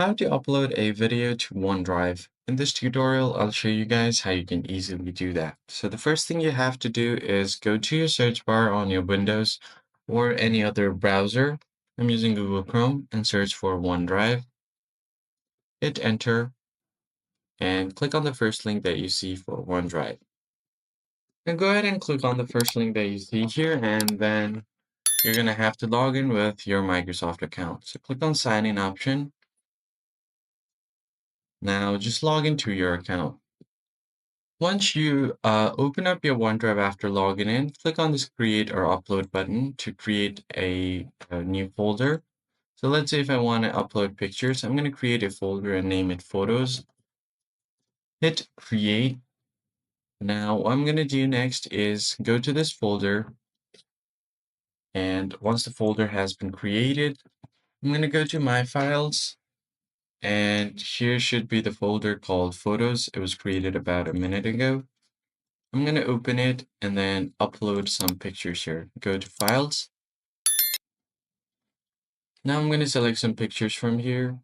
How to upload a video to OneDrive. In this tutorial, I'll show you guys how you can easily do that. So the first thing you have to do is go to your search bar on your Windows or any other browser. I'm using Google Chrome and search for OneDrive. Hit enter and click on the first link that you see for OneDrive. And go ahead and click on the first link that you see here, and then you're going to have to log in with your Microsoft account. So click on sign in option. Now just log into your account. Once you open up your OneDrive after logging in, click on this create or upload button to create a new folder. So let's say if I want to upload pictures, I'm going to create a folder and name it photos. Hit create. Now what I'm going to do next is go to this folder, and once the folder has been created, I'm going to go to my files, and here should be the folder called photos. It was created about a minute ago. I'm going to open it and then upload some pictures here. Go to files. Now I'm going to select some pictures from here.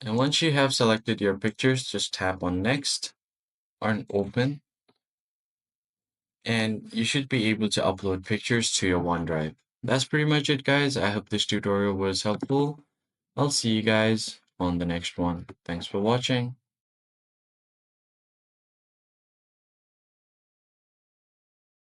And once you have selected your pictures, just tap on next or open. And you should be able to upload pictures to your OneDrive. That's pretty much it, guys. I hope this tutorial was helpful. I'll see you guys on the next one. Thanks for watching.